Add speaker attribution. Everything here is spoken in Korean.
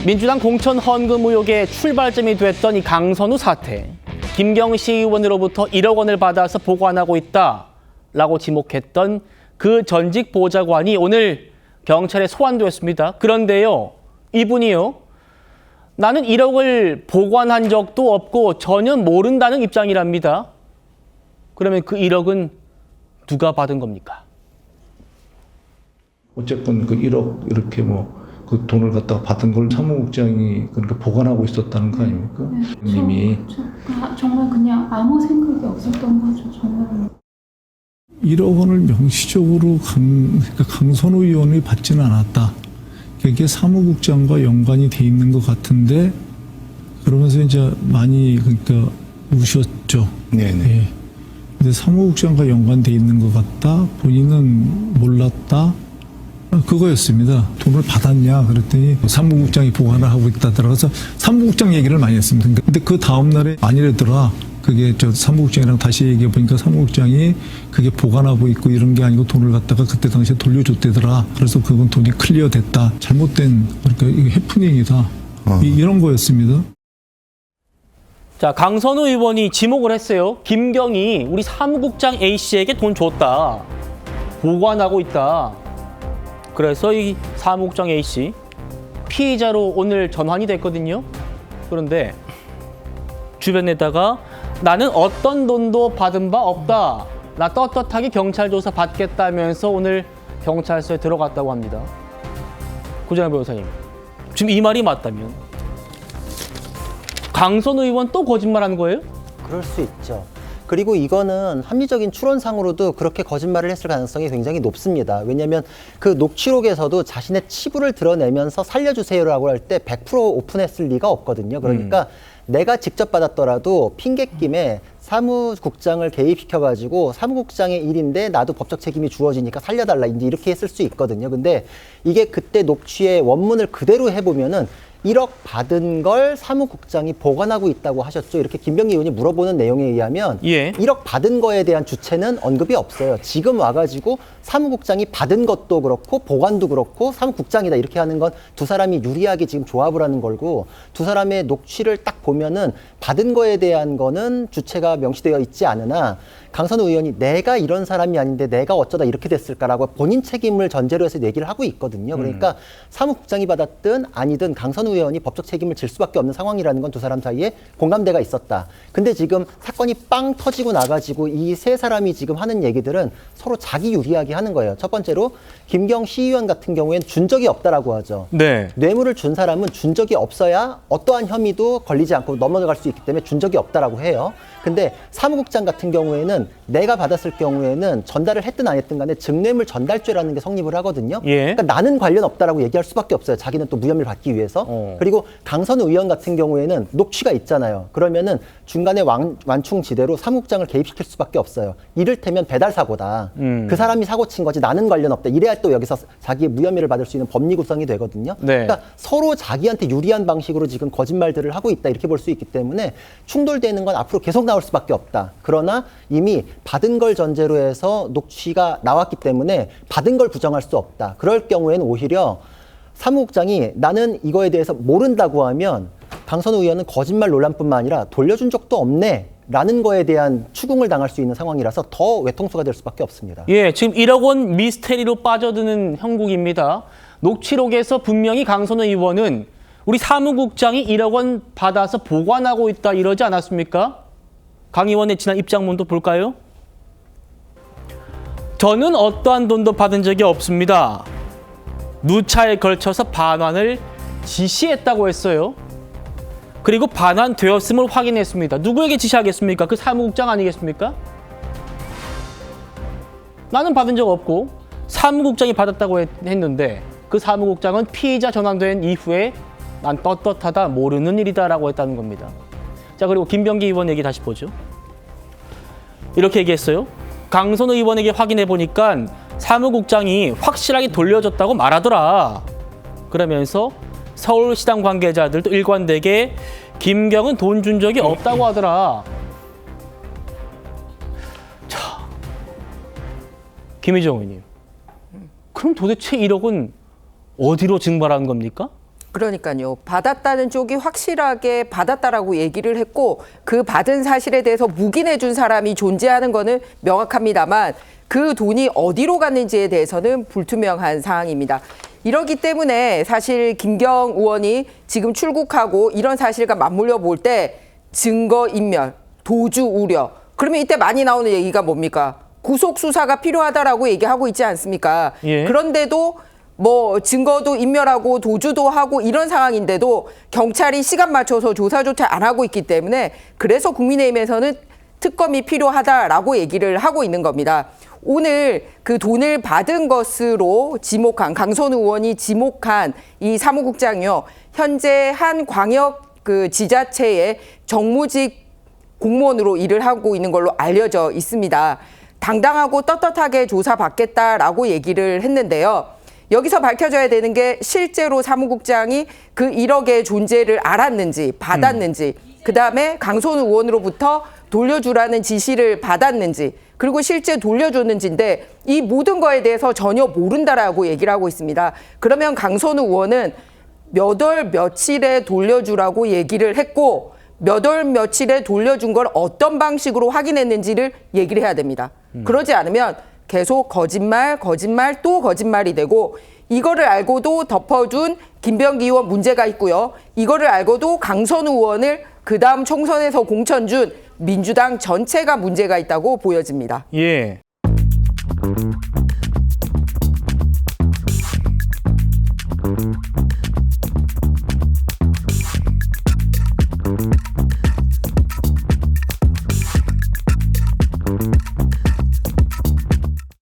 Speaker 1: 민주당 공천 헌금 의혹의 출발점이 됐던 이 강선우 사태. 김경시 의원으로부터 1억 원을 받아서 보관하고 있다라고 지목했던 그 전직 보좌관이 오늘 경찰에 소환됐습니다. 그런데요, 이분이요, 나는 1억을 보관한 적도 없고 전혀 모른다는 입장이랍니다. 그러면 그 1억은 누가 받은 겁니까?
Speaker 2: 어쨌건 그 1억 이렇게 그 돈을 갖다가 받은 걸 사무국장이 그러니까 보관하고 있었다는 거 아닙니까?
Speaker 3: 네,
Speaker 2: 님이
Speaker 3: 정말 그냥 아무 생각이 없었던 거죠, 정말.
Speaker 4: 1억 원을 명시적으로 그러니까 강선우 의원이 받지는 않았다. 그게 사무국장과 연관이 돼 있는 것 같은데 그러면서 이제 많이 그러니까 우셨죠.
Speaker 2: 네네.
Speaker 4: 예. 근데 사무국장과 연관돼 있는 것 같다. 본인은 몰랐다. 그거였습니다. 돈을 받았냐 그랬더니 사무국장이 보관을 하고 있다더라. 그래서 사무국장 얘기를 많이 했습니다. 근데 그 다음 날에 아니래더라. 그게 저 사무국장이랑 다시 얘기해 보니까 사무국장이 그게 보관하고 있고 이런 게 아니고 돈을 갖다가 그때 당시에 돌려줬대더라. 그래서 그건 돈이 클리어 됐다. 잘못된 그러니까 이게 해프닝이다. 이런 거였습니다.
Speaker 1: 자, 강선우 의원이 지목을 했어요. 김경이 우리 사무국장 A씨에게 돈 줬다. 보관하고 있다. 그래서 이 사무국장 A씨 피의자로 오늘 전환이 됐거든요. 그런데 주변에다가 나는 어떤 돈도 받은 바 없다. 나 떳떳하게 경찰 조사 받겠다면서 오늘 경찰서에 들어갔다고 합니다. 고재영 변호사님, 지금 이 말이 맞다면 강선우 의원 또 거짓말하는 거예요?
Speaker 5: 그럴 수 있죠. 그리고 이거는 합리적인 추론상으로도 그렇게 거짓말을 했을 가능성이 굉장히 높습니다. 왜냐하면 그 녹취록에서도 자신의 치부를 드러내면서 살려주세요라고 할 때 100% 오픈했을 리가 없거든요. 그러니까 내가 직접 받았더라도 핑계김에 사무국장을 개입시켜가지고 사무국장의 일인데 나도 법적 책임이 주어지니까 살려달라 이제 이렇게 했을 수 있거든요. 근데 이게 그때 녹취의 원문을 그대로 해보면은 1억 받은 걸 사무국장이 보관하고 있다고 하셨죠. 이렇게 김병기 의원이 물어보는 내용에 의하면 1억 받은 거에 대한 주체는 언급이 없어요. 지금 와가지고 사무국장이 받은 것도 그렇고 보관도 그렇고 사무국장이다 이렇게 하는 건 두 사람이 유리하게 지금 조합을 하는 걸고 두 사람의 녹취를 딱 보면은 받은 거에 대한 거는 주체가 명시되어 있지 않으나 강선우 의원이 내가 이런 사람이 아닌데 내가 어쩌다 이렇게 됐을까라고 본인 책임을 전제로 해서 얘기를 하고 있거든요. 그러니까 사무국장이 받았든 아니든 강선우 의원이 법적 책임을 질 수밖에 없는 상황이라는 건 두 사람 사이에 공감대가 있었다. 근데 지금 사건이 빵 터지고 나가지고 이 세 사람이 지금 하는 얘기들은 서로 자기 유리하게 하는 거예요. 첫 번째로 김경 시의원 같은 경우에는 준 적이 없다라고 하죠.
Speaker 1: 네.
Speaker 5: 뇌물을 준 사람은 준 적이 없어야 어떠한 혐의도 걸리지 않고 넘어갈 수 있기 때문에 준 적이 없다라고 해요. 근데 사무국장 같은 경우에는 내가 받았을 경우에는 전달을 했든 안 했든 간에 증뇌물 전달죄라는 게 성립을 하거든요. 그러니까 나는 관련 없다라고 얘기할 수밖에 없어요. 자기는 또 무혐의를 받기 위해서. 그리고 강선우 의원 같은 경우에는 녹취가 있잖아요. 그러면은 중간에 완충지대로 사무국장을 개입시킬 수밖에 없어요. 이를테면 배달 사고다. 그 사람이 사고 친 거지 나는 관련 없다. 이래야 또 여기서 자기의 무혐의를 받을 수 있는 법리 구성이 되거든요. 그러니까 서로 자기한테 유리한 방식으로 지금 거짓말들을 하고 있다. 이렇게 볼 수 있기 때문에 충돌되는 건 앞으로 계속 나올 수밖에 없다. 그러나 이미 받은 걸 전제로 해서 녹취가 나왔기 때문에 받은 걸 부정할 수 없다. 그럴 경우에는 오히려 사무국장이 나는 이거에 대해서 모른다고 하면 강선우 의원은 거짓말 논란뿐만 아니라 돌려준 적도 없네 라는 거에 대한 추궁을 당할 수 있는 상황이라서 더 외통수가 될 수밖에 없습니다.
Speaker 1: 예, 지금 1억 원 미스테리로 빠져드는 형국입니다. 녹취록에서 분명히 강선우 의원은 우리 사무국장이 1억 원 받아서 보관하고 있다 이러지 않았습니까? 강 의원의 지난 입장문도 볼까요? 저는 어떠한 돈도 받은 적이 없습니다. 누차에 걸쳐서 반환을 지시했다고 했어요. 그리고 반환되었음을 확인했습니다. 누구에게 지시하겠습니까? 그 사무국장 아니겠습니까? 나는 받은 적 없고 사무국장이 받았다고 했는데 그 사무국장은 피의자 전환된 이후에 난 떳떳하다, 모르는 일이다라고 했다는 겁니다. 자, 그리고 김병기 의원 얘기 다시 보죠. 이렇게 얘기했어요. 강선우 의원에게 확인해 보니까 사무국장이 확실하게 돌려줬다고 말하더라. 그러면서 서울시당 관계자들도 일관되게 김경은 돈 준 적이 없다고 하더라. 자, 김희정 의원님. 그럼 도대체 1억은 어디로 증발한 겁니까?
Speaker 6: 그러니까요. 받았다는 쪽이 확실하게 받았다라고 얘기를 했고 그 받은 사실에 대해서 묵인해 준 사람이 존재하는 거는 명확합니다만 그 돈이 어디로 갔는지에 대해서는 불투명한 사항입니다. 이러기 때문에 사실 김경 의원이 지금 출국하고 이런 사실과 맞물려 볼 때 증거인멸, 도주 우려. 그러면 이때 많이 나오는 얘기가 뭡니까? 구속 수사가 필요하다라고 얘기하고 있지 않습니까?
Speaker 1: 예.
Speaker 6: 그런데도 뭐 증거도 인멸하고 도주도 하고 이런 상황인데도 경찰이 시간 맞춰서 조사조차 안 하고 있기 때문에 그래서 국민의힘에서는 특검이 필요하다라고 얘기를 하고 있는 겁니다. 오늘 그 돈을 받은 것으로 지목한 강선우 의원이 지목한 이 사무국장이요. 현재 한 광역 그 지자체의 정무직 공무원으로 일을 하고 있는 걸로 알려져 있습니다. 당당하고 떳떳하게 조사받겠다라고 얘기를 했는데요. 여기서 밝혀져야 되는 게 실제로 사무국장이 그 1억의 존재를 알았는지 받았는지 그다음에 강선우 의원으로부터 돌려주라는 지시를 받았는지 그리고 실제 돌려줬는지인데 이 모든 거에 대해서 전혀 모른다라고 얘기를 하고 있습니다. 그러면 강선우 의원은 몇 월 며칠에 돌려주라고 얘기를 했고 몇 월 며칠에 돌려준 걸 어떤 방식으로 확인했는지를 얘기를 해야 됩니다. 그러지 않으면 계속 거짓말 또 거짓말이 되고 이거를 알고도 덮어준 김병기 의원 문제가 있고요. 이거를 알고도 강선우 의원을 그다음 총선에서 공천 준 민주당 전체가 문제가 있다고 보여집니다.
Speaker 1: 예.